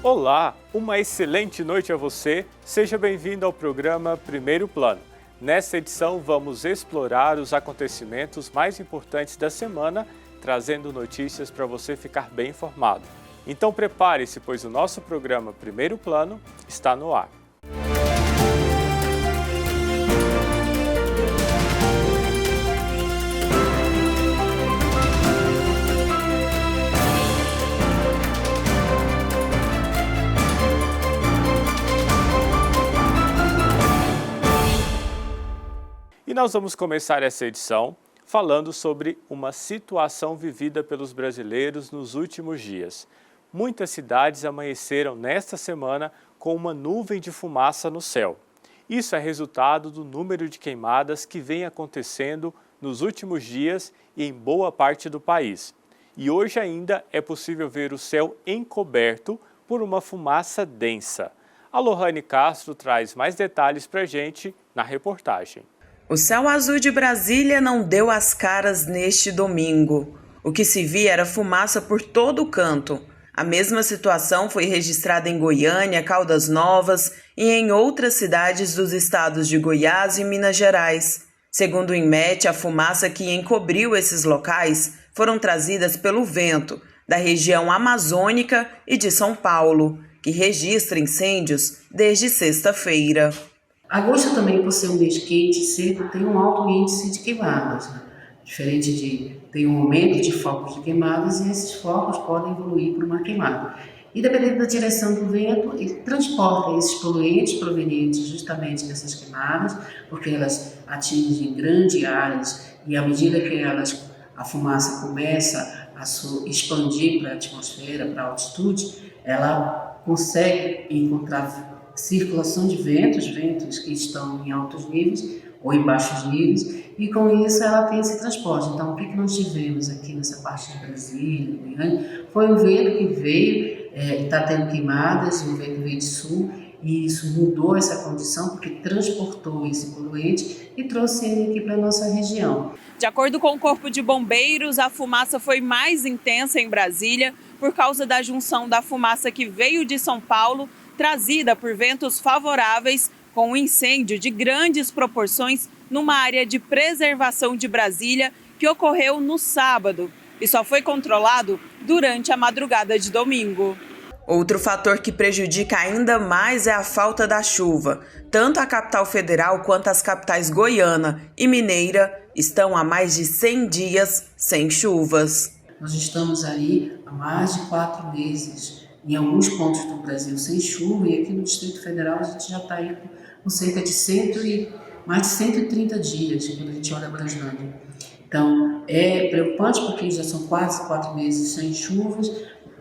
Olá, uma excelente noite a você. Seja bem-vindo ao programa Primeiro Plano. Nesta edição, vamos explorar os acontecimentos mais importantes da semana, trazendo notícias para você ficar bem informado. Então prepare-se, pois o nosso programa Primeiro Plano está no ar. E nós vamos começar essa edição falando sobre uma situação vivida pelos brasileiros nos últimos dias. Muitas cidades amanheceram nesta semana com uma nuvem de fumaça no céu. Isso é resultado do número de queimadas que vem acontecendo nos últimos dias e em boa parte do país. E hoje ainda é possível ver o céu encoberto por uma fumaça densa. A Lohane Castro traz mais detalhes para a gente na reportagem. O céu azul de Brasília não deu as caras neste domingo. O que se via era fumaça por todo o canto. A mesma situação foi registrada em Goiânia, Caldas Novas e em outras cidades dos estados de Goiás e Minas Gerais. Segundo o INMET, a fumaça que encobriu esses locais foram trazidas pelo vento da região amazônica e de São Paulo, que registra incêndios desde sexta-feira. Agosto também, por ser um mês quente e seco, tem um alto índice de queimadas, né? Diferente de tem um aumento de focos de queimadas e esses focos podem evoluir para uma queimada. E dependendo da direção do vento, ele transporta esses poluentes provenientes justamente dessas queimadas, porque elas atingem grandes áreas e à medida que a fumaça começa a expandir para a atmosfera, para a altitude, ela consegue encontrar circulação de ventos que estão em altos níveis ou em baixos níveis, e com isso ela tem esse transporte. Então, o que nós tivemos aqui nessa parte de Brasília, Goiânia, foi um vento que veio, está tendo queimadas, o vento veio de sul, e isso mudou essa condição, porque transportou esse poluente e trouxe ele aqui para a nossa região. De acordo com o Corpo de Bombeiros, a fumaça foi mais intensa em Brasília por causa da junção da fumaça que veio de São Paulo, trazida por ventos favoráveis, com um incêndio de grandes proporções numa área de preservação de Brasília que ocorreu no sábado e só foi controlado durante a madrugada de domingo. Outro fator que prejudica ainda mais é a falta da chuva. Tanto a capital federal quanto as capitais Goiânia e Mineira estão há mais de 100 dias sem chuvas. Nós estamos aí há mais de 4 meses. Em alguns pontos do Brasil sem chuva, e aqui no Distrito Federal a gente já está aí com cerca de mais de 130 dias, quando a gente olha a Brasilândia. Então, é preocupante porque já são quase 4 meses sem chuvas,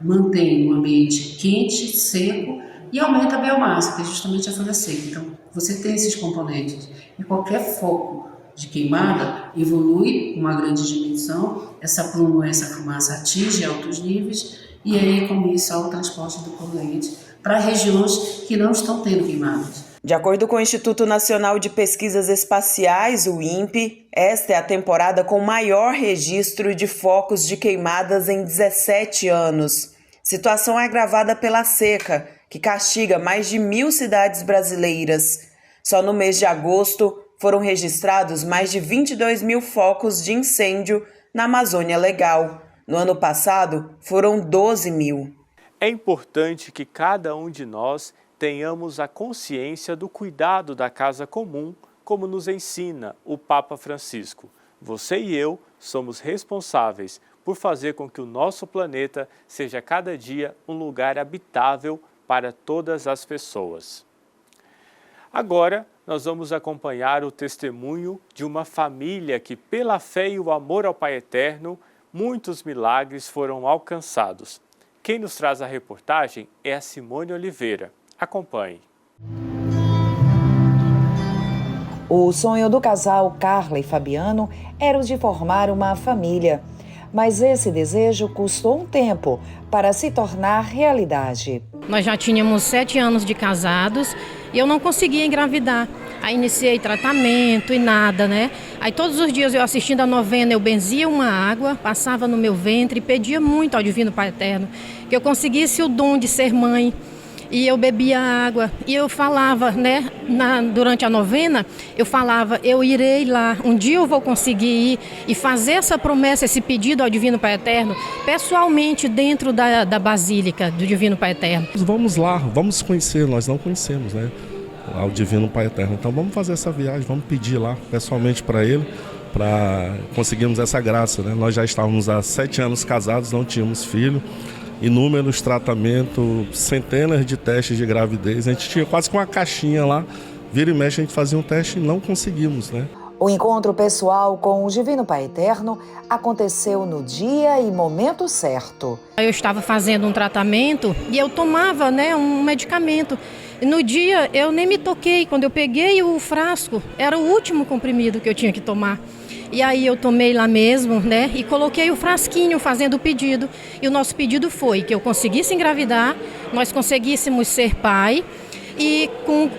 mantém um ambiente quente, seco e aumenta a biomassa, que é justamente a folha seca. Então, você tem esses componentes e qualquer foco de queimada evolui com uma grande dimensão, essa pluma, essa fumaça atinge altos níveis, e aí, com isso, há o transporte do poluente para regiões que não estão tendo queimadas. De acordo com o Instituto Nacional de Pesquisas Espaciais, o INPE, esta é a temporada com maior registro de focos de queimadas em 17 anos. Situação agravada pela seca, que castiga mais de 1.000 cidades brasileiras. Só no mês de agosto foram registrados mais de 22 mil focos de incêndio na Amazônia Legal. No ano passado, foram 12 mil. É importante que cada um de nós tenhamos a consciência do cuidado da casa comum, como nos ensina o Papa Francisco. Você e eu somos responsáveis por fazer com que o nosso planeta seja cada dia um lugar habitável para todas as pessoas. Agora, nós vamos acompanhar o testemunho de uma família que, pela fé e o amor ao Pai Eterno, muitos milagres foram alcançados. Quem nos traz a reportagem é a Simone Oliveira. Acompanhe. O sonho do casal Carla e Fabiano era o de formar uma família. Mas esse desejo custou um tempo para se tornar realidade. Nós já tínhamos 7 anos de casados e eu não conseguia engravidar. Aí iniciei tratamento e nada, né? Aí todos os dias eu assistindo a novena, eu benzia uma água, passava no meu ventre e pedia muito ao Divino Pai Eterno que eu conseguisse o dom de ser mãe. e eu bebia água. E eu falava, né, durante a novena, eu falava, eu irei lá, um dia eu vou conseguir ir e fazer essa promessa, esse pedido ao Divino Pai Eterno, pessoalmente dentro da Basílica do Divino Pai Eterno. Vamos lá, vamos conhecer, nós não conhecemos, né, ao Divino Pai Eterno. Então vamos fazer essa viagem, vamos pedir lá pessoalmente para ele, para conseguirmos essa graça, né? Nós já estávamos há 7 anos casados, não tínhamos filho, inúmeros tratamentos, centenas de testes de gravidez, a gente tinha quase que uma caixinha lá, vira e mexe a gente fazia um teste e não conseguimos, né? O encontro pessoal com o Divino Pai Eterno aconteceu no dia e momento certo. Eu estava fazendo um tratamento e eu tomava, né, um medicamento. E no dia eu nem me toquei, quando eu peguei o frasco, era o último comprimido que eu tinha que tomar. E aí eu tomei lá mesmo, né, e coloquei o frasquinho fazendo o pedido. E o nosso pedido foi que eu conseguisse engravidar, nós conseguíssemos ser pai. E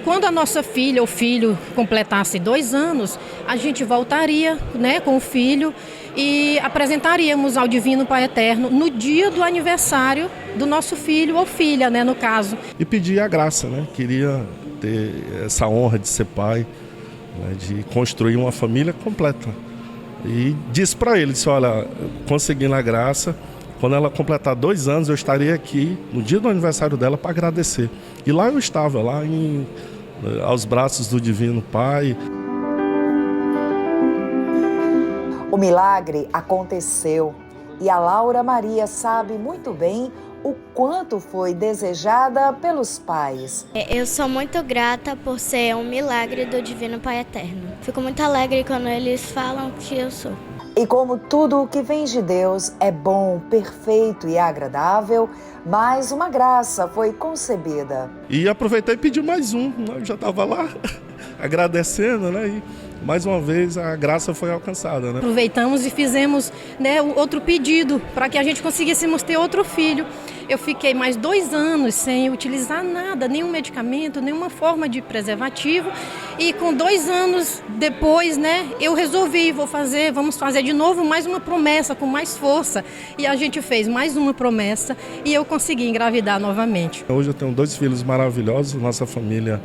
quando a nossa filha ou filho completasse 2 anos, a gente voltaria, né, com o filho e apresentaríamos ao Divino Pai Eterno no dia do aniversário do nosso filho ou filha, né, no caso. E pedir a graça, né? Queria ter essa honra de ser pai, né, de construir uma família completa. E disse para ele, disse, olha, conseguindo a graça, quando ela completar 2 anos, eu estarei aqui no dia do aniversário dela para agradecer. E lá eu estava, aos braços do Divino Pai. O milagre aconteceu e a Laura Maria sabe muito bem o quanto foi desejada pelos pais. Eu sou muito grata por ser um milagre do Divino Pai Eterno. Fico muito alegre quando eles falam que eu sou. E como tudo o que vem de Deus é bom, perfeito e agradável, mais uma graça foi concebida. E aproveitei e pedi mais um, né? Eu já estava lá agradecendo, né? E mais uma vez a graça foi alcançada, né? Aproveitamos e fizemos, né, outro pedido para que a gente conseguíssemos ter outro filho. Eu fiquei mais 2 anos sem utilizar nada, nenhum medicamento, nenhuma forma de preservativo. E com 2 anos depois, né, eu resolvi, vamos fazer de novo mais uma promessa com mais força. E a gente fez mais uma promessa e eu consegui engravidar novamente. Hoje eu tenho 2 filhos maravilhosos, nossa família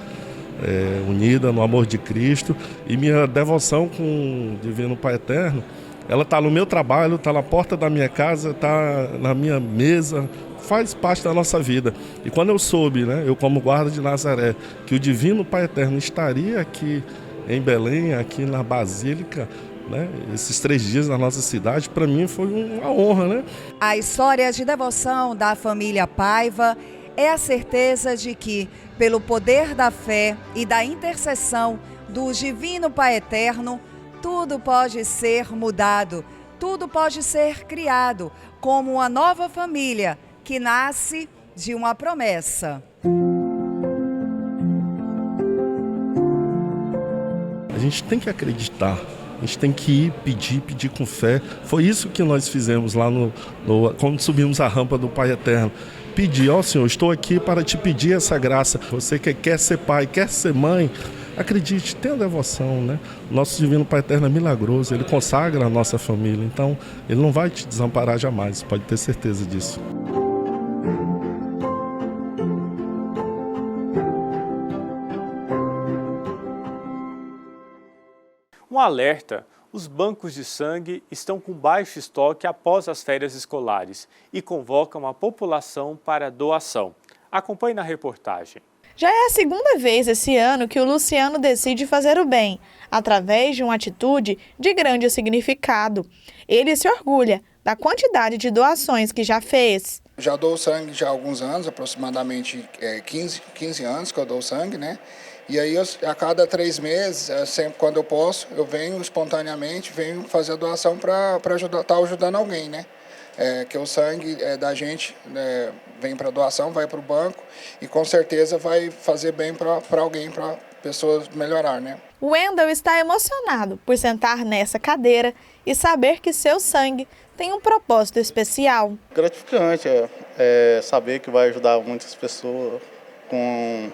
unida no amor de Cristo, e minha devoção com o Divino Pai Eterno, ela está no meu trabalho, está na porta da minha casa, está na minha mesa, faz parte da nossa vida. E quando eu soube, né, eu como guarda de Nazaré, que o Divino Pai Eterno estaria aqui em Belém, aqui na Basílica, né, esses 3 dias na nossa cidade, para mim foi uma honra, né? A história de devoção da família Paiva é a certeza de que, pelo poder da fé e da intercessão do Divino Pai Eterno, tudo pode ser mudado, tudo pode ser criado como uma nova família que nasce de uma promessa. A gente tem que acreditar, a gente tem que ir pedir com fé. Foi isso que nós fizemos lá quando subimos a rampa do Pai Eterno. Pedir, ó Senhor, estou aqui para te pedir essa graça. Você que quer ser pai, quer ser mãe, acredite, tenha devoção, né? Nosso Divino Pai Eterno é milagroso, Ele consagra a nossa família, então Ele não vai te desamparar jamais, pode ter certeza disso. Um alerta: os bancos de sangue estão com baixo estoque após as férias escolares e convocam a população para doação. Acompanhe na reportagem. Já é a segunda vez esse ano que o Luciano decide fazer o bem, através de uma atitude de grande significado. Ele se orgulha da quantidade de doações que já fez. Já dou sangue já há alguns anos, aproximadamente 15 anos que eu dou sangue, né? E aí, a cada 3 meses, sempre quando eu posso, eu venho espontaneamente, venho fazer a doação para estar ajudando alguém, né? Que o sangue da gente vem para doação, vai para o banco e com certeza vai fazer bem para alguém, para pessoas melhorar, né? O Wendel está emocionado por sentar nessa cadeira e saber que seu sangue tem um propósito especial. Gratificante saber que vai ajudar muitas pessoas com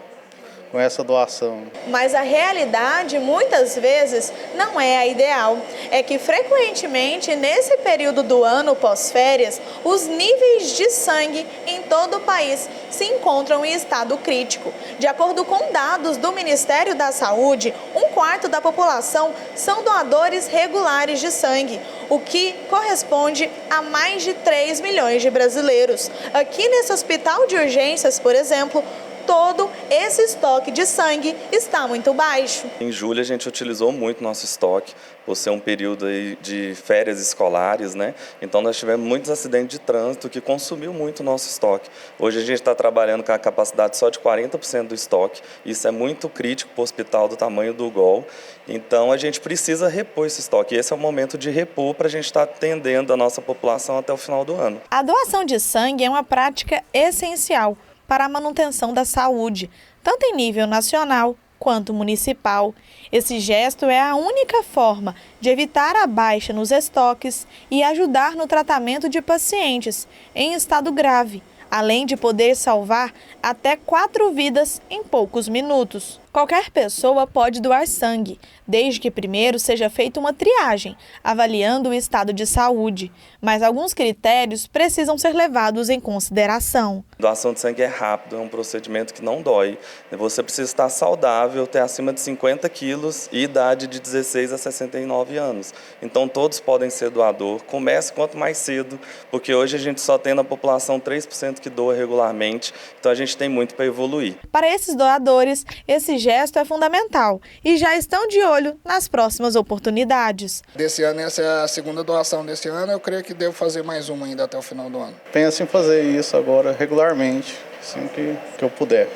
com essa doação. Mas a realidade, muitas vezes, não é a ideal. É que, frequentemente, nesse período do ano pós-férias, os níveis de sangue em todo o país se encontram em estado crítico. De acordo com dados do Ministério da Saúde, 1/4 da população são doadores regulares de sangue, o que corresponde a mais de 3 milhões de brasileiros. Aqui nesse hospital de urgências, por exemplo, todo esse estoque de sangue está muito baixo. Em julho a gente utilizou muito nosso estoque, por ser um período aí de férias escolares, né? Então nós tivemos muitos acidentes de trânsito que consumiu muito o nosso estoque. Hoje a gente está trabalhando com a capacidade só de 40% do estoque. Isso é muito crítico para o hospital do tamanho do GOL. Então a gente precisa repor esse estoque. E esse é o momento de repor para a gente estar atendendo a nossa população até o final do ano. A doação de sangue é uma prática essencial para a manutenção da saúde, tanto em nível nacional quanto municipal. Esse gesto é a única forma de evitar a baixa nos estoques e ajudar no tratamento de pacientes em estado grave, além de poder salvar até 4 vidas em poucos minutos. Qualquer pessoa pode doar sangue, desde que primeiro seja feita uma triagem, avaliando o estado de saúde. Mas alguns critérios precisam ser levados em consideração. Doação de sangue é rápido, é um procedimento que não dói. Você precisa estar saudável, ter acima de 50 quilos e idade de 16 a 69 anos. Então todos podem ser doador. Comece quanto mais cedo, porque hoje a gente só tem na população 3% que doa regularmente, então a gente tem muito para evoluir. Para esses doadores, esse gesto é fundamental e já estão de olho nas próximas oportunidades. Desse ano, essa é a segunda doação desse ano, eu creio que devo fazer mais uma ainda até o final do ano. Penso em fazer isso agora regularmente, assim que eu puder.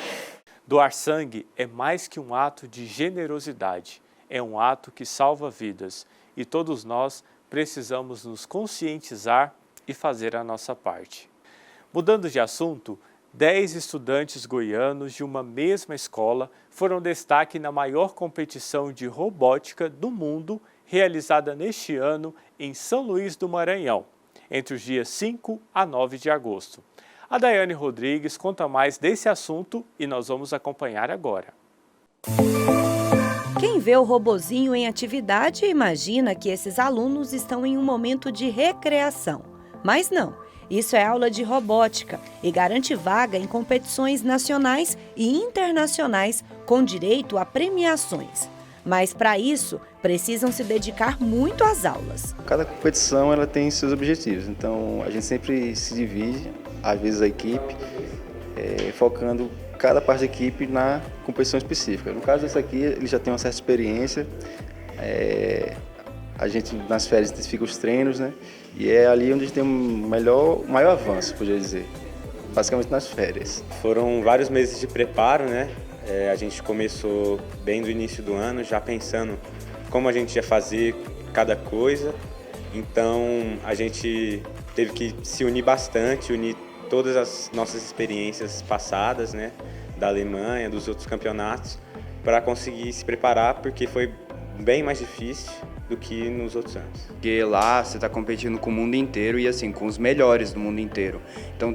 Doar sangue é mais que um ato de generosidade, é um ato que salva vidas e todos nós precisamos nos conscientizar e fazer a nossa parte. Mudando de assunto, 10 estudantes goianos de uma mesma escola foram destaque na maior competição de robótica do mundo realizada neste ano em São Luís do Maranhão, entre os dias 5 a 9 de agosto. A Daiane Rodrigues conta mais desse assunto e nós vamos acompanhar agora. Quem vê o robozinho em atividade imagina que esses alunos estão em um momento de recreação, mas não. Isso é aula de robótica e garante vaga em competições nacionais e internacionais com direito a premiações. Mas para isso, precisam se dedicar muito às aulas. Cada competição ela tem seus objetivos, então a gente sempre se divide, às vezes a equipe, focando cada parte da equipe na competição específica. No caso desse aqui, ele já tem uma certa experiência, a gente nas férias intensifica os treinos, né? E é ali onde a gente tem o maior avanço, poderia dizer, basicamente nas férias. Foram vários meses de preparo, né? A gente começou bem do início do ano, já pensando como a gente ia fazer cada coisa. Então a gente teve que se unir bastante, unir todas as nossas experiências passadas, né? Da Alemanha, dos outros campeonatos, para conseguir se preparar, porque foi bem mais difícil do que nos outros anos. Porque lá você está competindo com o mundo inteiro e assim, com os melhores do mundo inteiro. Então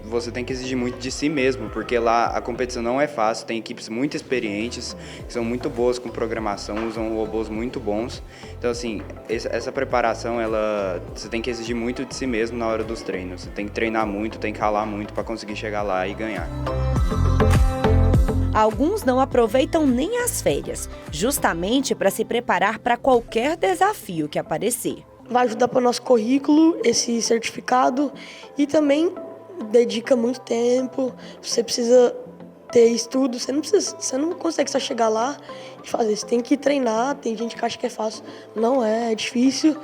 você tem que exigir muito de si mesmo, porque lá a competição não é fácil, tem equipes muito experientes, que são muito boas com programação, usam robôs muito bons. Então assim, essa preparação, você tem que exigir muito de si mesmo na hora dos treinos. Você tem que treinar muito, tem que ralar muito para conseguir chegar lá e ganhar. Alguns não aproveitam nem as férias, justamente para se preparar para qualquer desafio que aparecer. Vai ajudar para o nosso currículo, esse certificado, e também dedica muito tempo. Você precisa ter estudo, você não consegue só chegar lá e fazer. Você tem que treinar, tem gente que acha que é fácil. Não é difícil,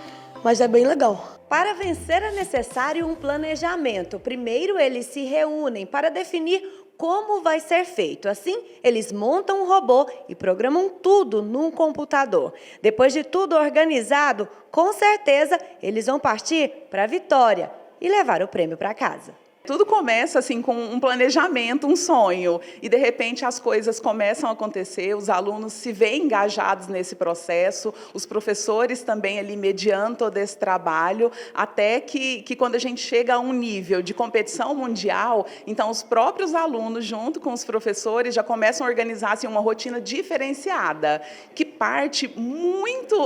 mas é bem legal. Para vencer é necessário um planejamento. Primeiro eles se reúnem para definir como vai ser feito. Assim, eles montam um robô e programam tudo num computador. Depois de tudo organizado, com certeza, eles vão partir para a vitória e levar o prêmio para casa. Tudo começa assim com um planejamento, um sonho, e de repente as coisas começam a acontecer, os alunos se veem engajados nesse processo, os professores também ali mediando todo esse trabalho, até que quando a gente chega a um nível de competição mundial, então os próprios alunos, junto com os professores, já começam a organizar assim, uma rotina diferenciada, que parte muito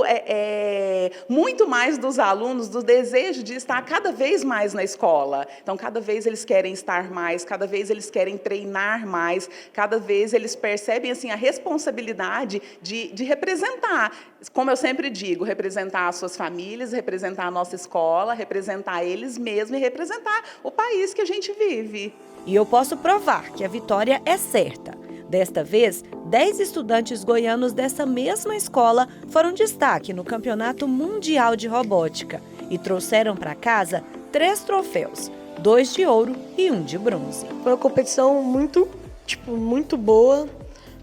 mais dos alunos, do desejo de estar cada vez mais na escola. Então, cada vez eles querem estar mais, cada vez eles querem treinar mais, cada vez eles percebem assim, a responsabilidade de representar, como eu sempre digo, representar as suas famílias, representar a nossa escola, representar eles mesmos e representar o país que a gente vive. E eu posso provar que a vitória é certa. Desta vez, 10 estudantes goianos dessa mesma escola foram destaque no Campeonato Mundial de Robótica e trouxeram para casa 3 troféus, 2 de ouro e 1 de bronze. Foi uma competição muito boa,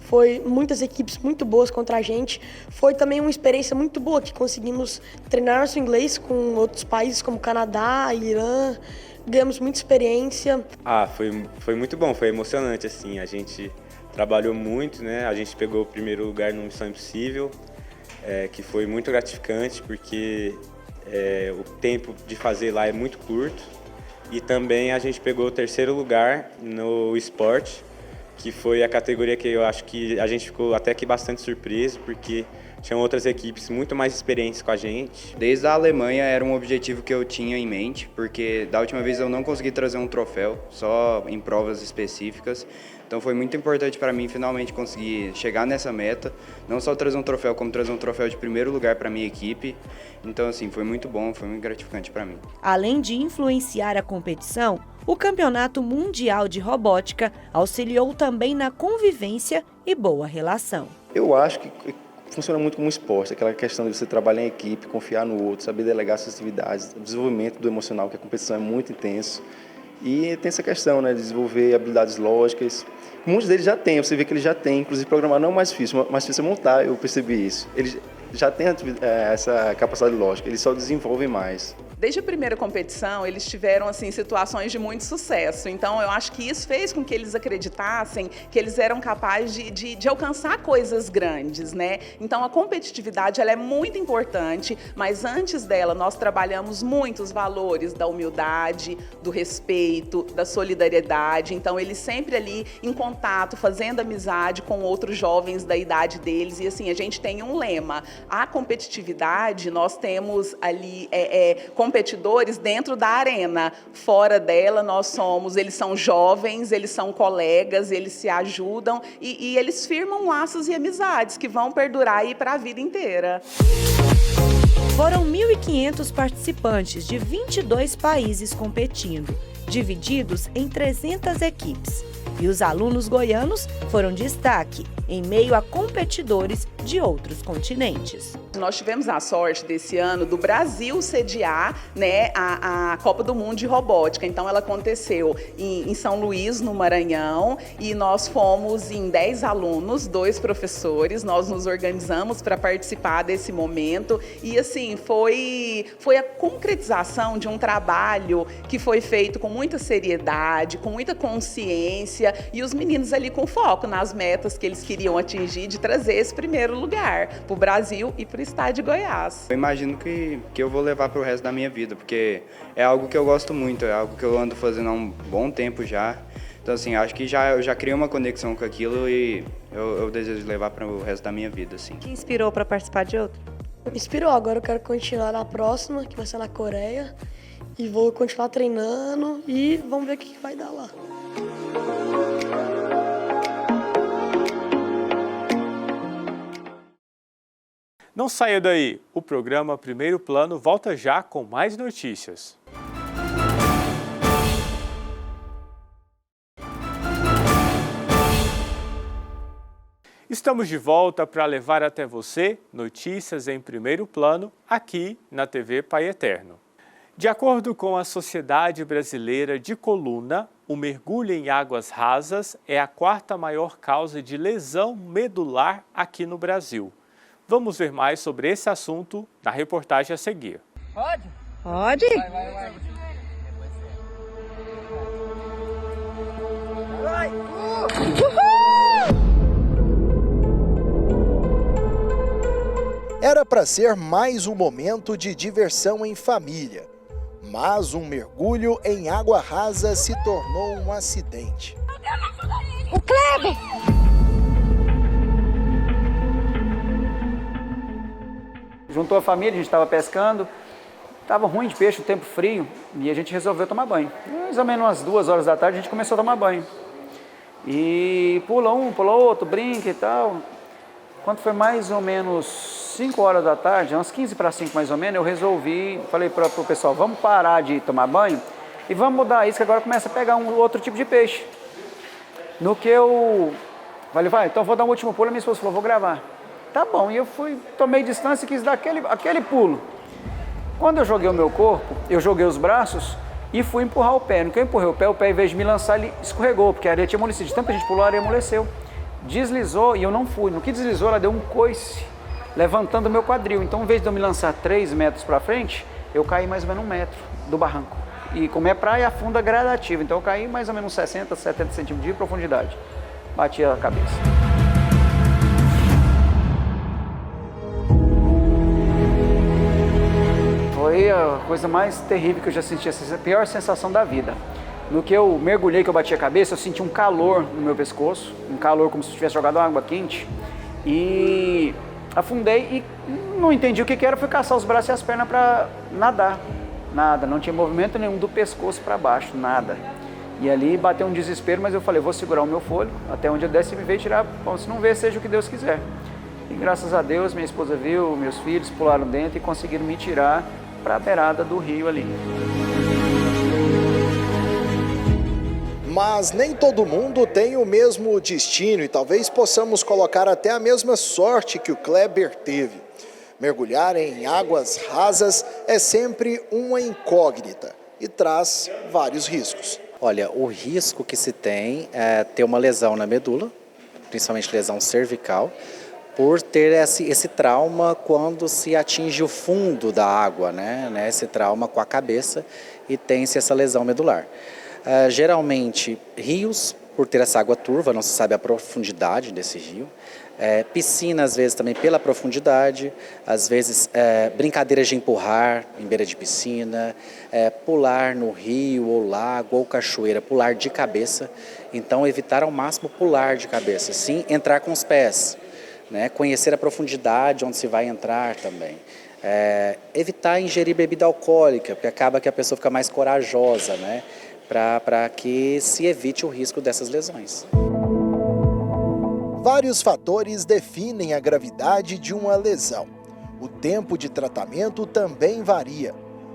foi muitas equipes muito boas contra a gente. Foi também uma experiência muito boa, que conseguimos treinar nosso inglês com outros países como Canadá, Irã, ganhamos muita experiência. Foi muito bom, foi emocionante, assim, a gente trabalhou muito, né? A gente pegou o primeiro lugar no Missão Impossível, que foi muito gratificante, porque o tempo de fazer lá é muito curto. E também a gente pegou o 3º lugar no esporte, que foi a categoria que eu acho que a gente ficou até que bastante surpreso, porque tinham outras equipes muito mais experientes com a gente. Desde a Alemanha era um objetivo que eu tinha em mente, porque da última vez eu não consegui trazer um troféu, só em provas específicas. Então foi muito importante para mim finalmente conseguir chegar nessa meta, não só trazer um troféu, como trazer um troféu de primeiro lugar para a minha equipe. Então assim, foi muito bom, foi muito gratificante para mim. Além de influenciar a competição, o Campeonato Mundial de Robótica auxiliou também na convivência e boa relação. Eu acho que funciona muito como esporte, aquela questão de você trabalhar em equipe, confiar no outro, saber delegar suas atividades, o desenvolvimento do emocional, que a competição é muito intenso. E tem essa questão, né, de desenvolver habilidades lógicas. Muitos deles já têm, você vê que eles já têm, inclusive programar não é mais difícil é montar, eu percebi isso. Eles já têm essa capacidade lógica, eles só desenvolvem mais. Desde a primeira competição, eles tiveram assim, situações de muito sucesso. Então, eu acho que isso fez com que eles acreditassem que eles eram capazes de alcançar coisas grandes, né? Então, a competitividade ela é muito importante, mas antes dela, nós trabalhamos muito os valores da humildade, do respeito, da solidariedade. Então, eles sempre ali em contato, fazendo amizade com outros jovens da idade deles. E assim, a gente tem um lema. A competitividade, nós temos ali competidores dentro da arena. Fora dela, eles são jovens, eles são colegas, eles se ajudam e eles firmam laços e amizades que vão perdurar aí para a vida inteira. Foram 1.500 participantes de 22 países competindo, divididos em 300 equipes. E os alunos goianos foram destaque em meio a competidores de outros continentes. Nós tivemos a sorte desse ano do Brasil sediar, né, a Copa do Mundo de Robótica. Então ela aconteceu em São Luís, no Maranhão, e nós fomos em 10 alunos, 2 professores, nós nos organizamos para participar desse momento e assim, foi a concretização de um trabalho que foi feito com muita seriedade, com muita consciência e os meninos ali com foco nas metas que eles queriam atingir de trazer esse primeiro lugar para o Brasil e para o estado de Goiás. Eu imagino que eu vou levar para o resto da minha vida, porque é algo que eu gosto muito, é algo que eu ando fazendo há um bom tempo já. Então, assim, acho que eu já criei uma conexão com aquilo e eu desejo levar para o resto da minha vida, assim. O que inspirou para participar de outro? Me inspirou, agora eu quero continuar na próxima, que vai ser na Coreia, e vou continuar treinando e vamos ver o que vai dar lá. Não saia daí, o programa Primeiro Plano volta já com mais notícias. Estamos de volta para levar até você notícias em primeiro plano aqui na TV Pai Eterno. De acordo com a Sociedade Brasileira de Coluna, o mergulho em águas rasas é a 4ª maior causa de lesão medular aqui no Brasil. Vamos ver mais sobre esse assunto na reportagem a seguir. Pode? Pode. Vai. Era para ser mais um momento de diversão em família, mas um mergulho em água rasa se tornou um acidente. O Kleber! Juntou a família, a gente estava pescando, estava ruim de peixe, o tempo frio, e a gente resolveu tomar banho. Mais ou menos umas 2 horas da tarde a gente começou a tomar banho. E pula um, pula outro, brinca e tal. Quando foi mais ou menos 5 horas da tarde, umas 15 para 5 mais ou menos, eu resolvi, falei para o pessoal, vamos parar de tomar banho e vamos mudar a isca, agora começa a pegar um outro tipo de peixe. No que eu falei, vai, então vou dar um último pulo, a minha esposa falou, vou gravar. Tá bom, e eu fui, tomei distância e quis dar aquele pulo. Quando eu joguei o meu corpo, eu joguei os braços e fui empurrar o pé. No que eu empurrei o pé, em vez de me lançar, ele escorregou, porque a areia tinha amolecido. De tanto que a gente pulou, a areia amoleceu. Deslizou e eu não fui. No que deslizou, ela deu um coice, levantando o meu quadril. Então, em vez de eu me lançar 3 metros para frente, eu caí mais ou menos 1 metro do barranco. E como é praia, afunda gradativa. Então, eu caí mais ou menos 60, 70 centímetros de profundidade. Bati a cabeça. Foi a coisa mais terrível que eu já senti, essa pior sensação da vida. No que eu mergulhei, que eu bati a cabeça, eu senti um calor no meu pescoço, um calor como se eu tivesse jogado água quente. E afundei e não entendi o que era, fui caçar os braços e as pernas para nadar. Nada, não tinha movimento nenhum do pescoço para baixo, nada. E ali bateu um desespero, mas eu falei, vou segurar o meu fôlego, até onde eu desce e me veio tirar, bom, se não ver, seja o que Deus quiser. E graças a Deus, minha esposa viu, meus filhos pularam dentro e conseguiram me tirar para a beirada do rio ali. Mas nem todo mundo tem o mesmo destino e talvez possamos colocar até a mesma sorte que o Kleber teve. Mergulhar em águas rasas é sempre uma incógnita e traz vários riscos. Olha, o risco que se tem é ter uma lesão na medula, principalmente lesão cervical, por ter esse trauma quando se atinge o fundo da água, né? Esse trauma com a cabeça e tem-se essa lesão medular. Geralmente, rios, por ter essa água turva, não se sabe a profundidade desse rio. Piscina, às vezes, também pela profundidade. Às vezes, brincadeiras de empurrar em beira de piscina, pular no rio ou lago ou cachoeira, pular de cabeça. Então, evitar ao máximo pular de cabeça. Sim, entrar com os pés, né? Conhecer a profundidade onde se vai entrar também. Evitar ingerir bebida alcoólica, porque acaba que a pessoa fica mais corajosa, né? Para que se evite o risco dessas lesões. Vários fatores definem a gravidade de uma lesão. O tempo de tratamento também varia.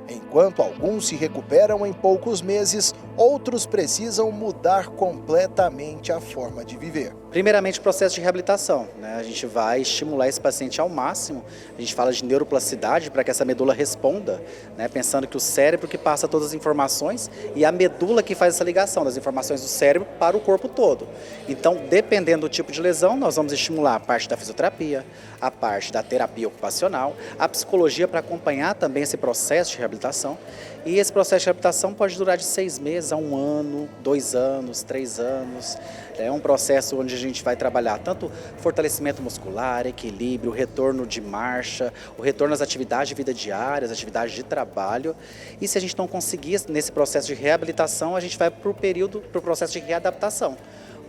Enquanto alguns se recuperam em poucos meses, outros precisam mudar completamente a forma de viver. Primeiramente, o processo de reabilitação, né? A gente vai estimular esse paciente ao máximo. A gente fala de neuroplasticidade para que essa medula responda, né? Pensando que o cérebro que passa todas as informações e a medula que faz essa ligação das informações do cérebro para o corpo todo. Então, dependendo do tipo de lesão, nós vamos estimular a parte da fisioterapia, a parte da terapia ocupacional, a psicologia para acompanhar também esse processo de reabilitação. E esse processo de reabilitação pode durar de 6 meses a 1 ano, 2 anos, 3 anos. É um processo onde a gente vai trabalhar tanto fortalecimento muscular, equilíbrio, retorno de marcha, o retorno às atividades de vida diárias, atividades de trabalho. E se a gente não conseguir nesse processo de reabilitação, a gente vai para o processo de readaptação,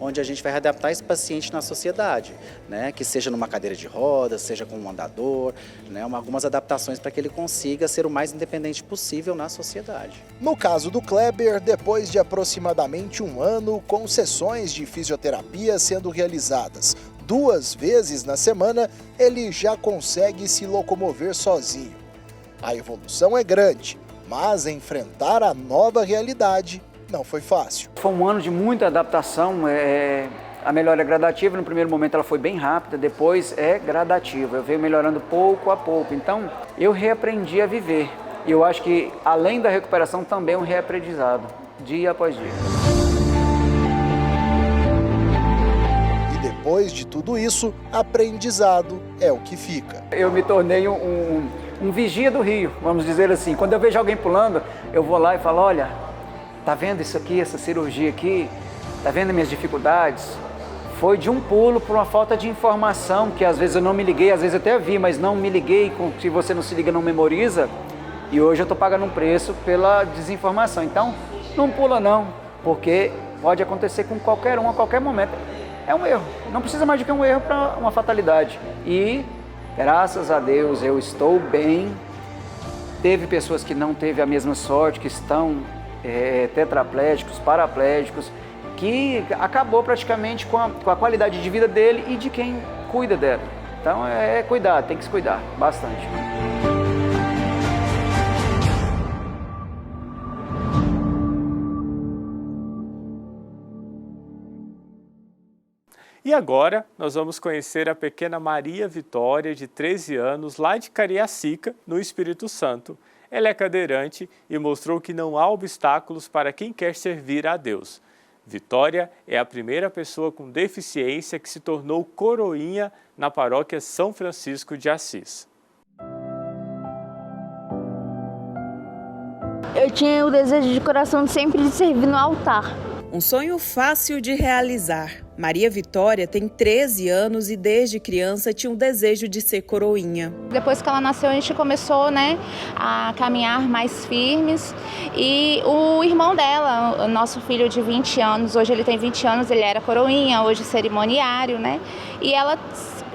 onde a gente vai readaptar esse paciente na sociedade, né? Que seja numa cadeira de rodas, seja com um andador, né? Algumas adaptações para que ele consiga ser o mais independente possível na sociedade. No caso do Kleber, depois de aproximadamente 1 ano, com sessões de fisioterapia sendo realizadas 2 vezes na semana, ele já consegue se locomover sozinho. A evolução é grande, mas enfrentar a nova realidade não foi fácil. Foi um ano de muita adaptação, a melhora é gradativa, no primeiro momento ela foi bem rápida, depois é gradativa, eu venho melhorando pouco a pouco, então eu reaprendi a viver. E eu acho que além da recuperação também é um reaprendizado, dia após dia. E depois de tudo isso, aprendizado é o que fica. Eu me tornei um vigia do rio, vamos dizer assim. Quando eu vejo alguém pulando, eu vou lá e falo, olha, tá vendo isso aqui, essa cirurgia aqui? Tá vendo minhas dificuldades? Foi de um pulo por uma falta de informação, que às vezes eu não me liguei, às vezes eu até vi, mas não me liguei, se você não se liga, não memoriza. E hoje eu estou pagando um preço pela desinformação. Então, não pula não, porque pode acontecer com qualquer um, a qualquer momento. É um erro, não precisa mais do que um erro para uma fatalidade. E, graças a Deus, eu estou bem. Teve pessoas que não teve a mesma sorte, que estão tetraplégicos, paraplégicos, que acabou praticamente com a qualidade de vida dele e de quem cuida dela. Então cuidar, tem que se cuidar bastante. E agora nós vamos conhecer a pequena Maria Vitória, de 13 anos, lá de Cariacica, no Espírito Santo. Ela é cadeirante e mostrou que não há obstáculos para quem quer servir a Deus. Vitória é a primeira pessoa com deficiência que se tornou coroinha na paróquia São Francisco de Assis. Eu tinha o desejo de coração sempre de servir no altar. Um sonho fácil de realizar. Maria Vitória tem 13 anos e desde criança tinha um desejo de ser coroinha. Depois que ela nasceu, a gente começou, a caminhar mais firmes. E o irmão dela, o nosso filho de 20 anos, hoje ele tem 20 anos, ele era coroinha, hoje cerimoniário, E ela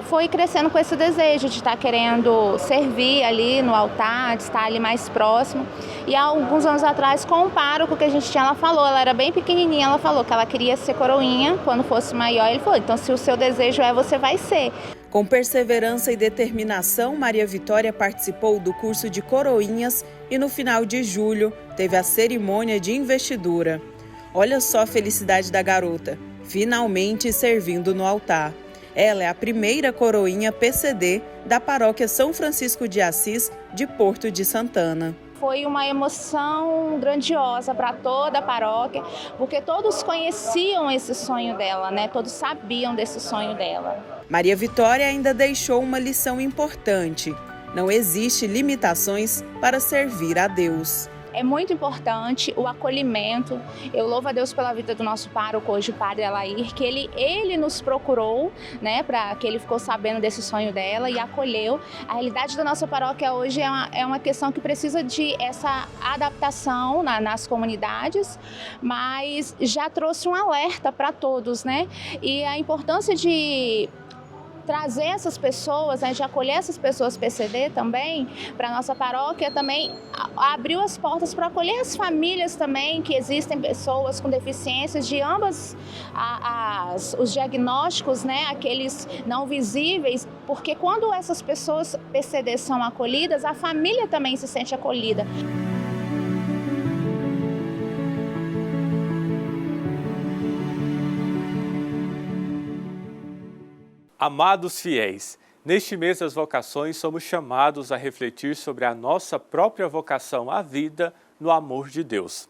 foi crescendo com esse desejo de estar querendo servir ali no altar, de estar ali mais próximo. E há alguns anos atrás, com o pároco que a gente tinha, ela falou, ela era bem pequenininha, ela falou que ela queria ser coroinha quando fosse maior. Ele falou, então se o seu desejo você vai ser. Com perseverança e determinação, Maria Vitória participou do curso de coroinhas e no final de julho teve a cerimônia de investidura. Olha só a felicidade da garota, finalmente servindo no altar. Ela é a primeira coroinha PCD da paróquia São Francisco de Assis, de Porto de Santana. Foi uma emoção grandiosa para toda a paróquia, porque todos conheciam esse sonho dela, Todos sabiam desse sonho dela. Maria Vitória ainda deixou uma lição importante. Não existe limitações para servir a Deus. É muito importante o acolhimento. Eu louvo a Deus pela vida do nosso pároco hoje, o padre Alair, que ele nos procurou, para que ele ficou sabendo desse sonho dela e acolheu. A realidade da nossa paróquia hoje é uma questão que precisa de essa adaptação nas comunidades, mas já trouxe um alerta para todos, E a importância de trazer essas pessoas, de acolher essas pessoas PCD também, para a nossa paróquia também abriu as portas para acolher as famílias também, que existem pessoas com deficiências de ambas os diagnósticos, aqueles não visíveis, porque quando essas pessoas PCD são acolhidas, a família também se sente acolhida. Amados fiéis, neste mês das vocações somos chamados a refletir sobre a nossa própria vocação à vida no amor de Deus.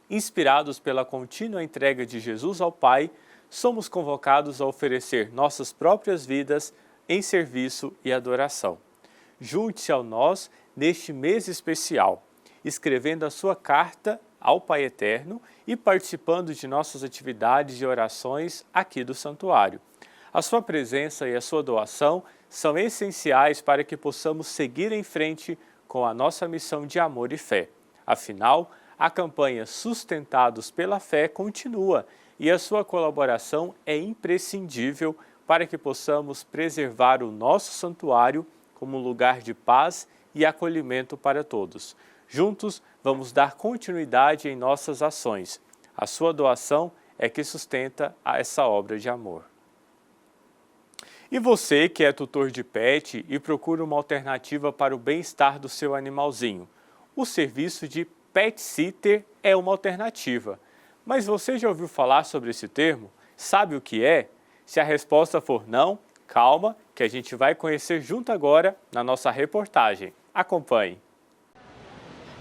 Inspirados pela contínua entrega de Jesus ao Pai, somos convocados a oferecer nossas próprias vidas em serviço e adoração. Junte-se a nós neste mês especial, escrevendo a sua carta ao Pai Eterno e participando de nossas atividades e orações aqui do Santuário. A sua presença e a sua doação são essenciais para que possamos seguir em frente com a nossa missão de amor e fé. Afinal, a campanha Sustentados pela Fé continua e a sua colaboração é imprescindível para que possamos preservar o nosso santuário como lugar de paz e acolhimento para todos. Juntos, vamos dar continuidade em nossas ações. A sua doação é que sustenta essa obra de amor. E você que é tutor de pet e procura uma alternativa para o bem-estar do seu animalzinho, o serviço de Pet Sitter é uma alternativa. Mas você já ouviu falar sobre esse termo? Sabe o que é? Se a resposta for não, calma, que a gente vai conhecer junto agora na nossa reportagem. Acompanhe.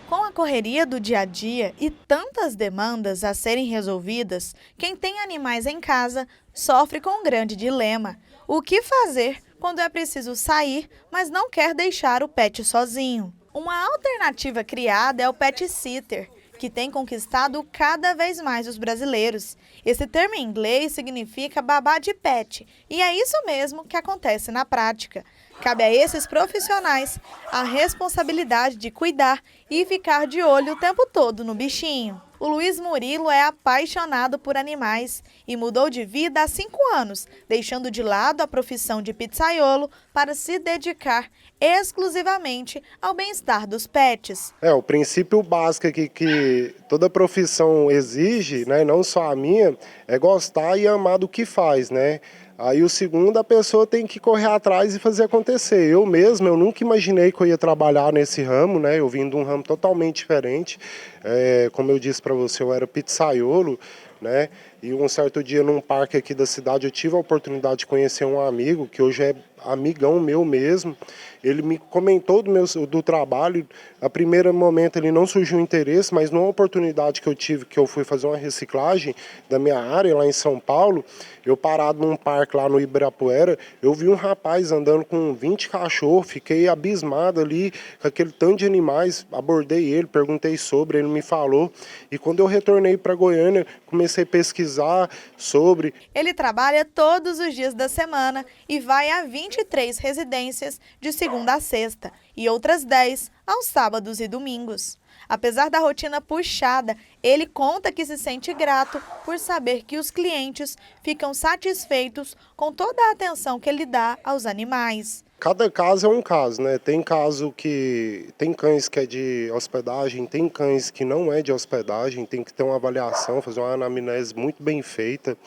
Com a correria do dia a dia e tantas demandas a serem resolvidas, quem tem animais em casa sofre com um grande dilema. O que fazer quando é preciso sair, mas não quer deixar o pet sozinho? Uma alternativa criada é o Pet Sitter, que tem conquistado cada vez mais os brasileiros. Esse termo em inglês significa babá de pet, e é isso mesmo que acontece na prática. Cabe a esses profissionais a responsabilidade de cuidar e ficar de olho o tempo todo no bichinho. O Luiz Murilo é apaixonado por animais e mudou de vida há 5 anos, deixando de lado a profissão de pizzaiolo para se dedicar exclusivamente ao bem-estar dos pets. O princípio básico que toda profissão exige, né, não só a minha, é gostar e amar do que faz, né? Aí o segundo, a pessoa tem que correr atrás e fazer acontecer. Eu nunca imaginei que eu ia trabalhar nesse ramo, né? Eu vim de um ramo totalmente diferente. Como eu disse para você, eu era pizzaiolo, né? E um certo dia num parque aqui da cidade eu tive a oportunidade de conhecer um amigo, que hoje é amigão meu mesmo. Ele me comentou do trabalho. A primeiro momento ele não surgiu interesse, mas numa oportunidade que eu tive, que eu fui fazer uma reciclagem da minha área lá em São Paulo, eu parado num parque lá no Ibirapuera, eu vi um rapaz andando com 20 cachorros, fiquei abismado ali com aquele tanto de animais, abordei ele, perguntei sobre, ele me falou, e quando eu retornei para Goiânia, comecei a pesquisar sobre. Ele trabalha todos os dias da semana e vai a 23 residências de segunda a sexta e outras 10 aos sábados e domingos. Apesar da rotina puxada, ele conta que se sente grato por saber que os clientes ficam satisfeitos com toda a atenção que ele dá aos animais. Cada caso é um caso, né? Tem caso que tem cães que é de hospedagem, tem cães que não é de hospedagem, tem que ter uma avaliação, fazer uma anamnese muito bem feita,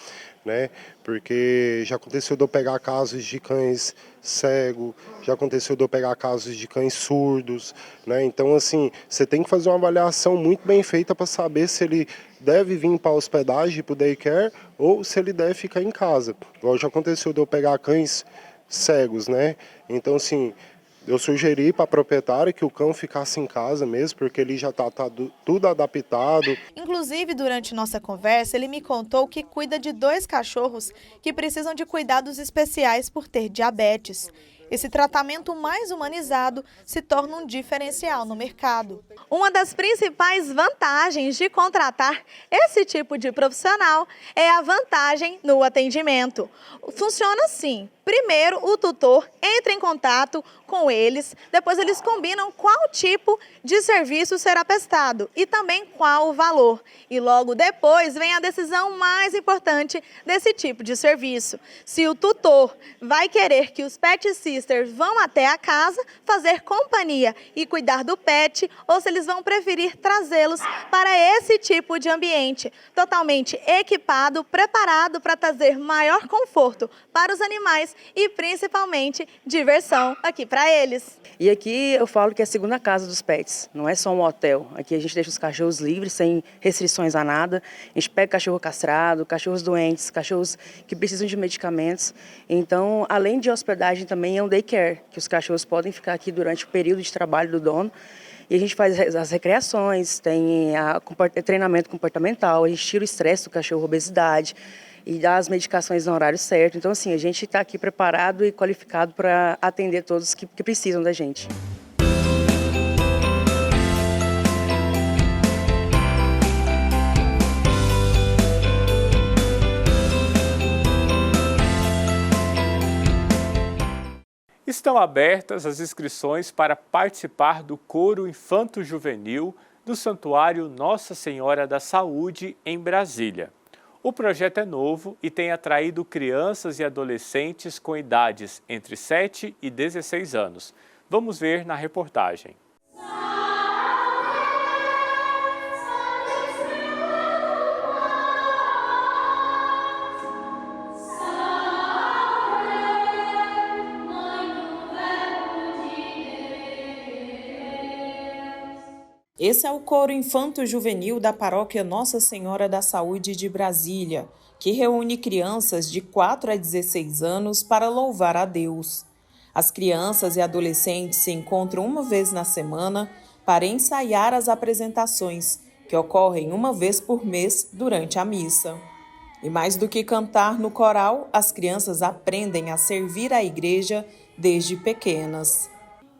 né? Porque já aconteceu de eu pegar casos de cães cegos, já aconteceu de eu pegar casos de cães surdos, né? Então, assim, você tem que fazer uma avaliação muito bem feita para saber se ele deve vir para a hospedagem, para o daycare, ou se ele deve ficar em casa. Igual já aconteceu de eu pegar cães cegos, né? Então, assim, eu sugeri para a proprietária que o cão ficasse em casa mesmo, porque ele já está tudo adaptado. Inclusive, durante nossa conversa, ele me contou que cuida de 2 cachorros que precisam de cuidados especiais por ter diabetes. Esse tratamento mais humanizado se torna um diferencial no mercado. Uma das principais vantagens de contratar esse tipo de profissional é a vantagem no atendimento. Funciona assim. Primeiro, o tutor entra em contato com eles, depois eles combinam qual tipo de serviço será prestado e também qual o valor. E logo depois vem a decisão mais importante desse tipo de serviço. Se o tutor vai querer que os Pet Sisters vão até a casa fazer companhia e cuidar do pet, ou se eles vão preferir trazê-los para esse tipo de ambiente, totalmente equipado, preparado para trazer maior conforto para os animais e principalmente diversão aqui para eles. E aqui eu falo que é a segunda casa dos pets, não é só um hotel. Aqui a gente deixa os cachorros livres, sem restrições a nada. A gente pega cachorro castrado, cachorros doentes, cachorros que precisam de medicamentos. Então, além de hospedagem, também é um daycare, que os cachorros podem ficar aqui durante o período de trabalho do dono. E a gente faz as recreações, tem treinamento comportamental, a gente tira o estresse do cachorro, obesidade, e dá as medicações no horário certo. Então, assim, a gente está aqui preparado e qualificado para atender todos que precisam da gente. Estão abertas as inscrições para participar do coro infanto-juvenil do Santuário Nossa Senhora da Saúde, em Brasília. O projeto é novo e tem atraído crianças e adolescentes com idades entre 7 e 16 anos. Vamos ver na reportagem. Esse é o coro infanto-juvenil da paróquia Nossa Senhora da Saúde de Brasília, que reúne crianças de 4 a 16 anos para louvar a Deus. As crianças e adolescentes se encontram uma vez na semana para ensaiar as apresentações, que ocorrem uma vez por mês durante a missa. E mais do que cantar no coral, as crianças aprendem a servir a igreja desde pequenas.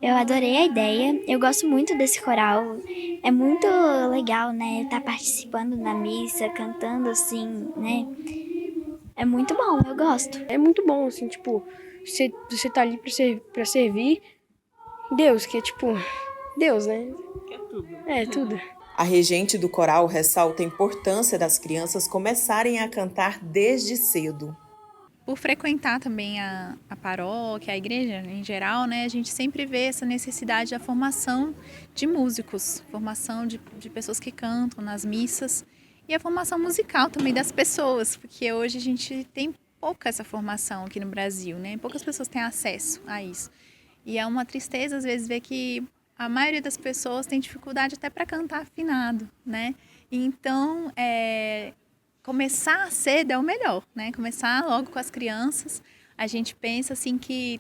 Eu adorei a ideia, eu gosto muito desse coral, é muito legal, né, estar participando da missa, cantando assim, né, é muito bom, eu gosto. É muito bom, assim, tipo, você tá ali pra servir Deus, que é tipo, Deus, né? Que é tudo. É, tudo. A regente do coral ressalta a importância das crianças começarem a cantar desde cedo. Por frequentar também a paróquia, a igreja em geral, né, a gente sempre vê essa necessidade da formação de músicos, formação de pessoas que cantam nas missas e a formação musical também das pessoas, porque hoje a gente tem pouca essa formação aqui no Brasil, né, poucas pessoas têm acesso a isso. E é uma tristeza às vezes ver que a maioria das pessoas tem dificuldade até para cantar afinado, né, então começar cedo é o melhor, né? Começar logo com as crianças. A gente pensa assim que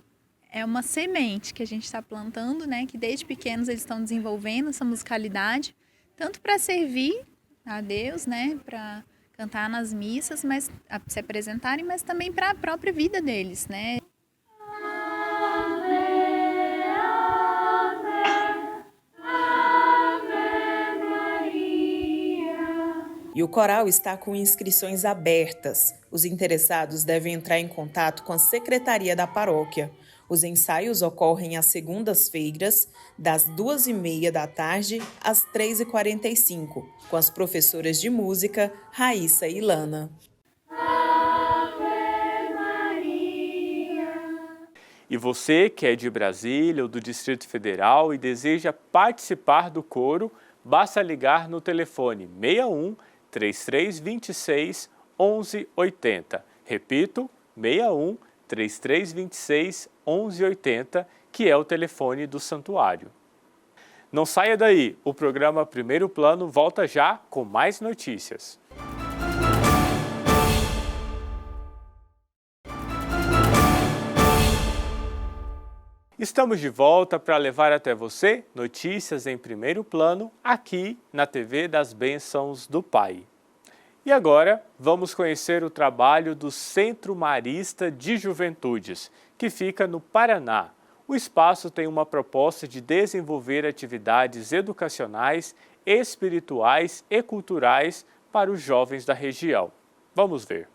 é uma semente que a gente está plantando, né? Que desde pequenos eles estão desenvolvendo essa musicalidade, tanto para servir a Deus, né? Para cantar nas missas, mas se apresentarem, mas também para a própria vida deles, né? E o coral está com inscrições abertas. Os interessados devem entrar em contato com a secretaria da paróquia. Os ensaios ocorrem às segundas-feiras, das 2h30 da tarde às 3h45, com as professoras de música Raíssa e Ilana. E você que é de Brasília ou do Distrito Federal e deseja participar do coro, basta ligar no telefone 61 3326 1180. Repito, 61 3326 1180, que é o telefone do santuário. Não saia daí, o programa Primeiro Plano volta já com mais notícias. Estamos de volta para levar até você notícias em primeiro plano aqui na TV das Bênçãos do Pai. E agora vamos conhecer o trabalho do Centro Marista de Juventudes, que fica no Paraná. O espaço tem uma proposta de desenvolver atividades educacionais, espirituais e culturais para os jovens da região. Vamos ver.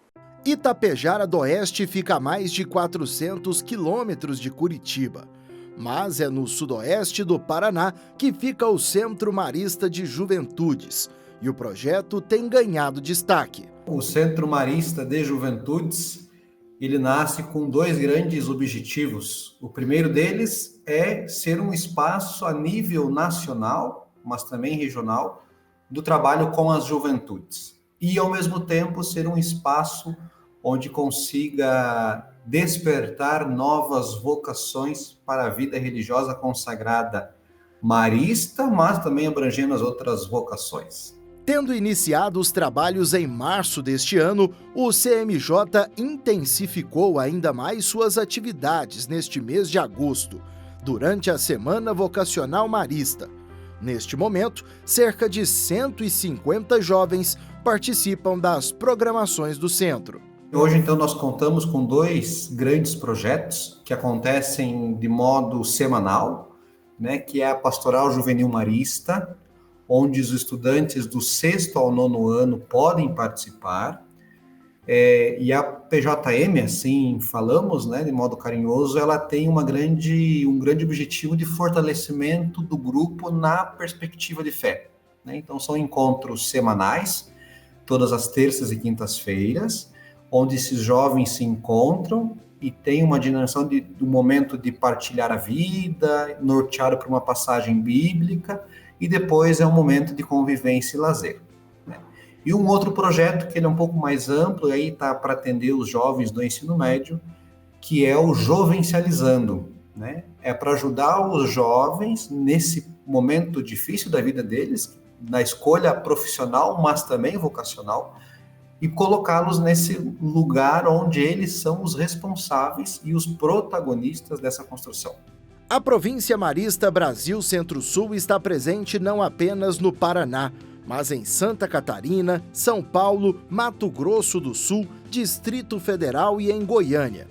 Itapejara do Oeste fica a mais de 400 quilômetros de Curitiba, mas é no sudoeste do Paraná que fica o Centro Marista de Juventudes, e o projeto tem ganhado destaque. O Centro Marista de Juventudes, ele nasce com dois grandes objetivos. O primeiro deles é ser um espaço a nível nacional, mas também regional, do trabalho com as juventudes. E, ao mesmo tempo, ser um espaço onde consiga despertar novas vocações para a vida religiosa consagrada marista, mas também abrangendo as outras vocações. Tendo iniciado os trabalhos em março deste ano, o CMJ intensificou ainda mais suas atividades neste mês de agosto, durante a Semana Vocacional Marista. Neste momento, cerca de 150 jovens participam das programações do centro. Hoje, então, nós contamos com dois grandes projetos que acontecem de modo semanal, né, que é a Pastoral Juvenil Marista, onde os estudantes do 6º ao 9º ano podem participar, e a PJM, assim falamos, né, de modo carinhoso, ela tem um grande objetivo de fortalecimento do grupo na perspectiva de fé, né? Então, são encontros semanais, todas as terças e quintas-feiras, onde esses jovens se encontram e tem uma dimensão do momento de partilhar a vida, norteado por uma passagem bíblica, e depois é um momento de convivência e lazer, né? E um outro projeto que ele é um pouco mais amplo, e aí está para atender os jovens do ensino médio, que é o Jovencializando, né? É para ajudar os jovens nesse momento difícil da vida deles, na escolha profissional, mas também vocacional, e colocá-los nesse lugar onde eles são os responsáveis e os protagonistas dessa construção. A província marista Brasil Centro-Sul está presente não apenas no Paraná, mas em Santa Catarina, São Paulo, Mato Grosso do Sul, Distrito Federal e em Goiânia.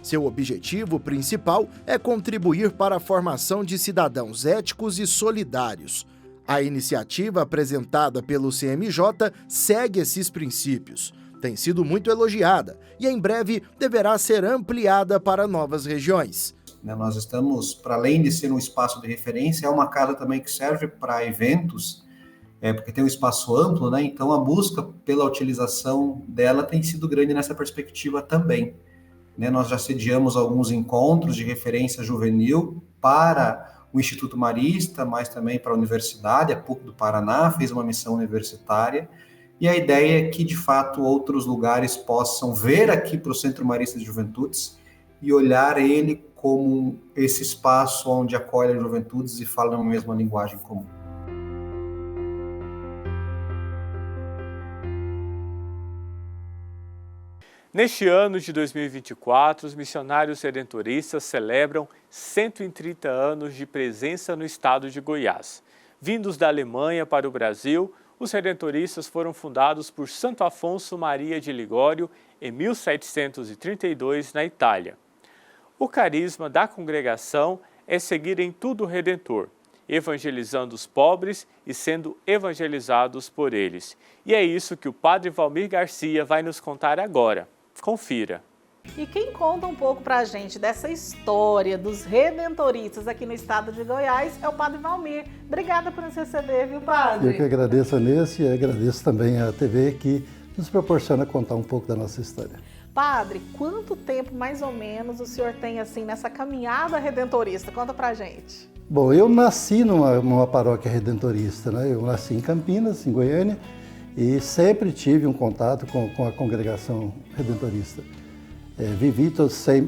Seu objetivo principal é contribuir para a formação de cidadãos éticos e solidários. A iniciativa apresentada pelo CMJ segue esses princípios. Tem sido muito elogiada e em breve deverá ser ampliada para novas regiões. Nós estamos, para além de ser um espaço de referência, é uma casa também que serve para eventos, porque tem um espaço amplo, né? Então a busca pela utilização dela tem sido grande nessa perspectiva também. Nós já sediamos alguns encontros de referência juvenil para o Instituto Marista, mas também para a Universidade, a PUC do Paraná fez uma missão universitária, e a ideia é que, de fato, outros lugares possam ver aqui para o Centro Marista de Juventudes e olhar ele como esse espaço onde acolhe as juventudes e fala a mesma linguagem comum. Neste ano de 2024, os missionários redentoristas celebram 130 anos de presença no estado de Goiás. Vindos da Alemanha para o Brasil, os redentoristas foram fundados por Santo Afonso Maria de Ligório em 1732, na Itália. O carisma da congregação é seguir em tudo o Redentor, evangelizando os pobres e sendo evangelizados por eles. E é isso que o padre Valmir Garcia vai nos contar agora. Confira. E quem conta um pouco pra gente dessa história dos redentoristas aqui no estado de Goiás é o padre Valmir. Obrigada por nos receber, viu, padre? Eu que agradeço a Nesse e agradeço também a TV que nos proporciona contar um pouco da nossa história. Padre, quanto tempo mais ou menos o senhor tem assim nessa caminhada redentorista? Conta pra gente. Bom, eu nasci numa paróquia redentorista, né? Eu nasci em Campinas, em Goiânia, e sempre tive um contato com a congregação redentorista.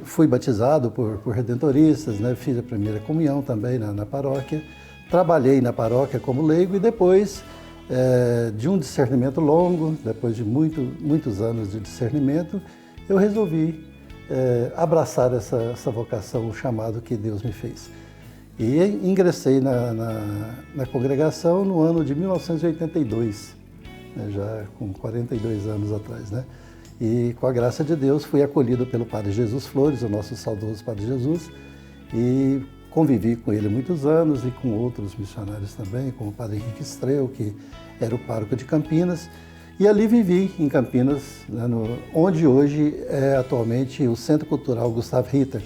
Fui batizado por redentoristas, né? Fiz a primeira comunhão também na paróquia, trabalhei na paróquia como leigo e depois de um discernimento longo, depois de muitos anos de discernimento, eu resolvi abraçar essa vocação, o chamado que Deus me fez. E ingressei na congregação no ano de 1982, né, já com 42 anos atrás, né? E com a graça de Deus fui acolhido pelo Padre Jesus Flores, o nosso saudoso Padre Jesus, e convivi com ele muitos anos e com outros missionários também, como o Padre Henrique Estreu, que era o pároco de Campinas, e ali vivi em Campinas, né, onde hoje é atualmente o Centro Cultural Gustav Ritter.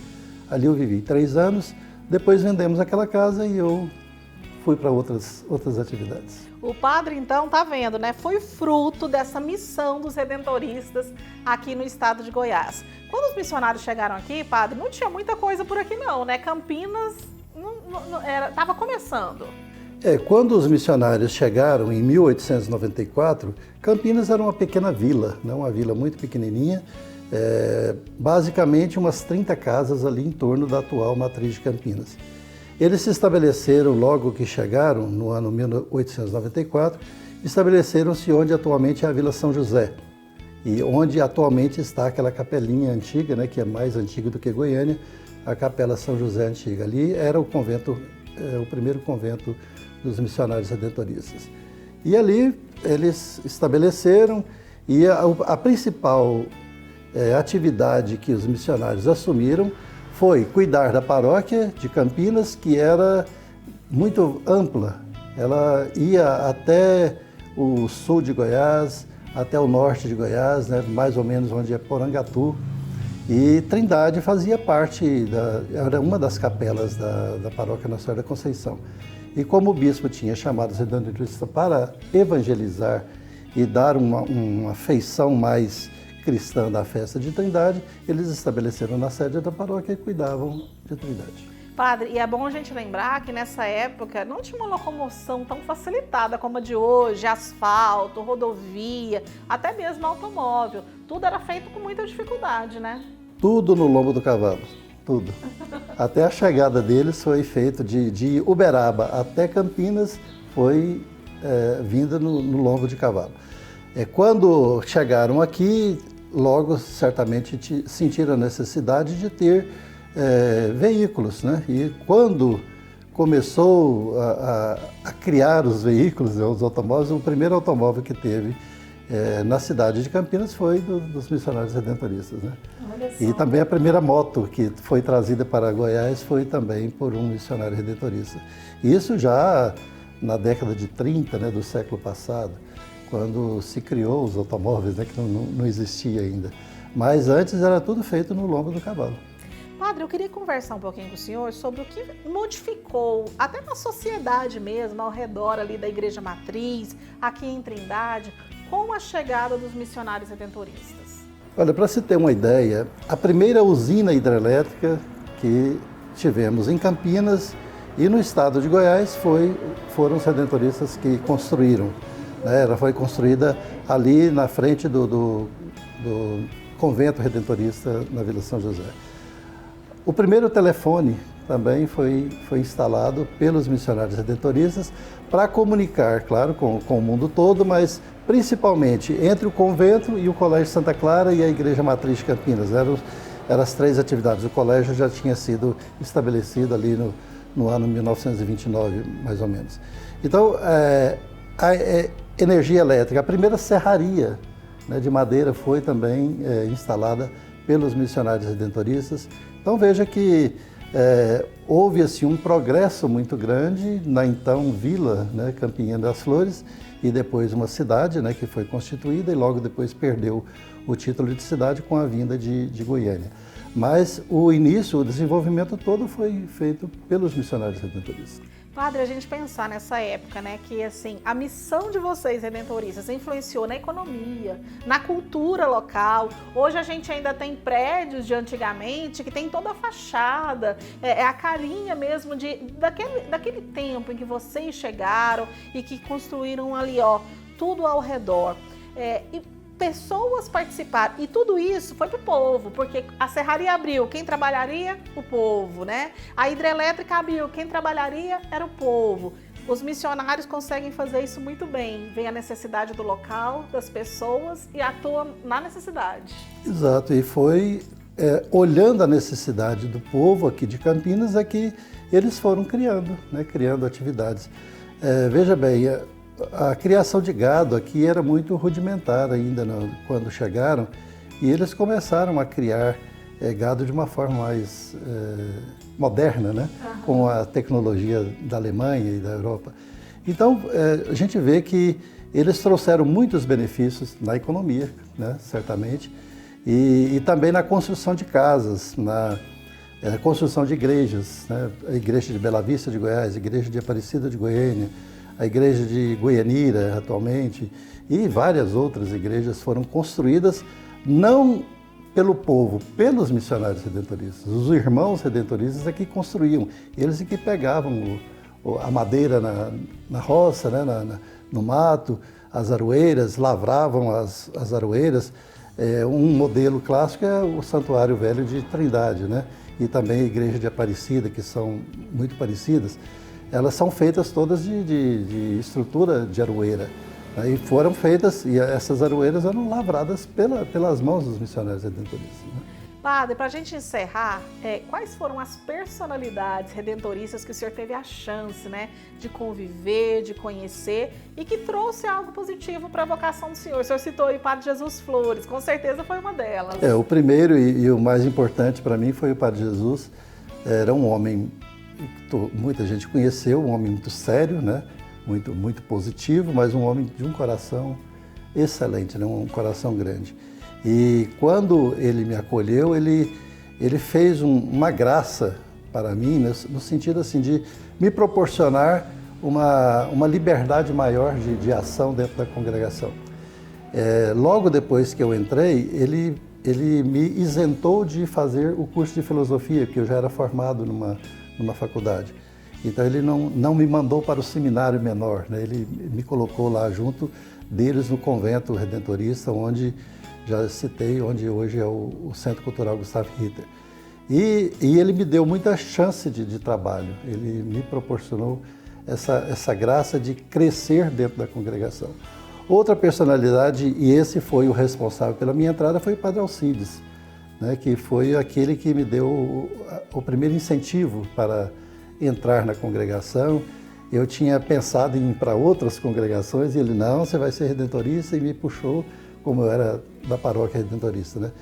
Ali eu vivi 3 anos, depois vendemos aquela casa e eu fui para outras atividades. O padre, então, tá vendo, né? Foi fruto dessa missão dos redentoristas aqui no estado de Goiás. Quando os missionários chegaram aqui, padre, não tinha muita coisa por aqui não, né? Campinas estava começando. Quando os missionários chegaram em 1894, Campinas era uma pequena vila, né? Uma vila muito pequenininha, basicamente umas 30 casas ali em torno da atual matriz de Campinas. Eles se estabeleceram logo que chegaram, no ano 1894, estabeleceram-se onde atualmente é a Vila São José, e onde atualmente está aquela capelinha antiga, né, que é mais antiga do que Goiânia, a Capela São José Antiga. Ali era o convento, o primeiro convento dos missionários redentoristas. E ali eles estabeleceram, e a principal atividade que os missionários assumiram foi cuidar da paróquia de Campinas, que era muito ampla. Ela ia até o sul de Goiás, até o norte de Goiás, né, mais ou menos onde é Porangatu. E Trindade fazia parte, era uma das capelas da paróquia Nossa Senhora da Conceição. E como o bispo tinha chamado os redentoristas para evangelizar e dar uma feição mais cristã da festa de Trindade, eles estabeleceram na sede da paróquia e cuidavam de Trindade. Padre, e é bom a gente lembrar que nessa época não tinha uma locomoção tão facilitada como a de hoje, asfalto, rodovia, até mesmo automóvel. Tudo era feito com muita dificuldade, né? Tudo no lombo do cavalo, tudo. Até a chegada deles foi feito de Uberaba até Campinas, foi vinda no lombo de cavalo. Quando chegaram aqui, logo certamente sentiram a necessidade de ter veículos, né? E quando começou a criar os veículos, os automóveis, o primeiro automóvel que teve na cidade de Campinas foi dos missionários redentoristas, né? E também a primeira moto que foi trazida para Goiás foi também por um missionário redentorista. Isso já na década de 30, né, do século passado, quando se criou os automóveis, né, que não existia ainda. Mas antes era tudo feito no lombo do cavalo. Padre, eu queria conversar um pouquinho com o senhor sobre o que modificou, até na sociedade mesmo, ao redor ali da Igreja Matriz, aqui em Trindade, com a chegada dos missionários redentoristas. Olha, para se ter uma ideia, a primeira usina hidrelétrica que tivemos em Campinas e no estado de Goiás foram os redentoristas que construíram. Né? Ela foi construída ali na frente do convento redentorista na Vila São José. O primeiro telefone também foi instalado pelos missionários redentoristas para comunicar, claro, com o mundo todo, mas principalmente entre o convento e o Colégio Santa Clara e a Igreja Matriz de Campinas. Eram as três atividades. O colégio já tinha sido estabelecido ali no ano 1929, mais ou menos. Então, a energia elétrica, a primeira serraria, né, de madeira foi também instalada pelos missionários redentoristas. Então veja que houve assim, um progresso muito grande na então vila, né, Campinha das Flores, e depois uma cidade, né, que foi constituída e logo depois perdeu o título de cidade com a vinda de Goiânia. Mas o início, o desenvolvimento todo foi feito pelos missionários redentoristas. Padre, a gente pensar nessa época, né, que assim, a missão de vocês redentoristas influenciou na economia, na cultura local. Hoje a gente ainda tem prédios de antigamente que tem toda a fachada, a carinha mesmo daquele tempo em que vocês chegaram e que construíram ali, ó, tudo ao redor. E pessoas participaram, e tudo isso foi pro povo, porque a serraria abriu, quem trabalharia? O povo, né? A hidrelétrica abriu, quem trabalharia era o povo. Os missionários conseguem fazer isso muito bem, vem a necessidade do local, das pessoas e atuam na necessidade. Exato, e foi olhando a necessidade do povo aqui de Campinas é que eles foram criando, né? Criando atividades. Veja bem, a criação de gado aqui era muito rudimentar ainda quando chegaram e eles começaram a criar gado de uma forma mais moderna, né? Com a tecnologia da Alemanha e da Europa. Então, a gente vê que eles trouxeram muitos benefícios na economia, né? Certamente, e também na construção de casas, na construção de igrejas, né? A Igreja de Bela Vista de Goiás, a Igreja de Aparecida de Goiânia, a Igreja de Goianira atualmente e várias outras igrejas foram construídas não pelo povo, pelos missionários redentoristas. Os irmãos redentoristas é que construíam, eles é que pegavam a madeira na roça, né, no mato, as aroeiras, lavravam as aroeiras. Um modelo clássico é o Santuário Velho de Trindade, né? E também a Igreja de Aparecida, que são muito parecidas. Elas são feitas todas de estrutura de aroeira. Né? E foram feitas, e essas aroeiras eram lavradas pelas mãos dos missionários redentoristas. Né? Padre, para a gente encerrar, quais foram as personalidades redentoristas que o senhor teve a chance, né, de conviver, de conhecer e que trouxe algo positivo para a vocação do senhor? O senhor citou aí o Padre Jesus Flores, com certeza foi uma delas. O primeiro e o mais importante para mim foi o Padre Jesus. Era um homem muita gente conheceu, um homem muito sério, né? Muito positivo, mas um homem de um coração excelente, né? Um coração grande. E quando ele me acolheu, ele fez uma graça para mim, no sentido assim, de me proporcionar uma liberdade maior de ação dentro da congregação. Logo depois que eu entrei, ele me isentou de fazer o curso de filosofia, porque eu já era formado numa faculdade. Então ele não me mandou para o seminário menor, né? Ele me colocou lá junto deles no convento redentorista, onde já citei, onde hoje é o Centro Cultural Gustavo Ritter. E ele me deu muita chance de trabalho, ele me proporcionou essa graça de crescer dentro da congregação. Outra personalidade, e esse foi o responsável pela minha entrada, foi o Padre Alcides, né, que foi aquele que me deu o primeiro incentivo para entrar na congregação Eu tinha pensado em ir para outras congregações e ele, não, você vai ser redentorista, e me puxou, como eu era da paróquia redentorista, né?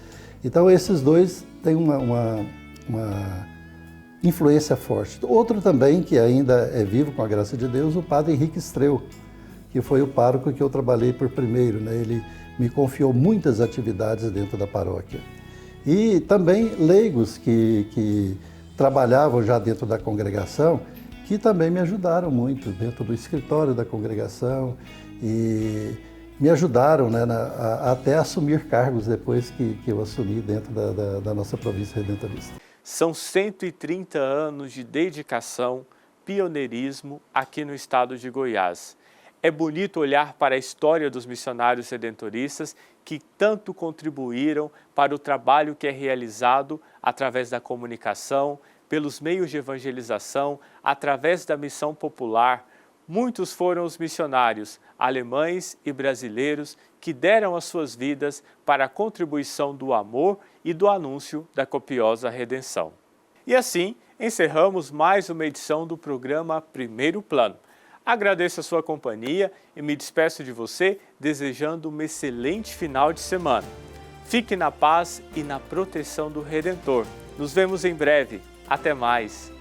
Então esses dois têm uma influência forte. Outro também, que ainda é vivo com a graça de Deus, o padre Henrique Streu, que foi o pároco que eu trabalhei por primeiro, né? Ele me confiou muitas atividades dentro da paróquia. E também leigos que trabalhavam já dentro da congregação, que também me ajudaram muito dentro do escritório da congregação e me ajudaram, né, até assumir cargos depois que eu assumi dentro da nossa província redentorista. São 130 anos de dedicação, pioneirismo aqui no estado de Goiás. É bonito olhar para a história dos missionários redentoristas que tanto contribuíram para o trabalho que é realizado através da comunicação, pelos meios de evangelização, através da missão popular. Muitos foram os missionários alemães e brasileiros que deram as suas vidas para a contribuição do amor e do anúncio da copiosa redenção. E assim, encerramos mais uma edição do programa Primeiro Plano. Agradeço a sua companhia e me despeço de você desejando um excelente final de semana. Fique na paz e na proteção do Redentor. Nos vemos em breve. Até mais!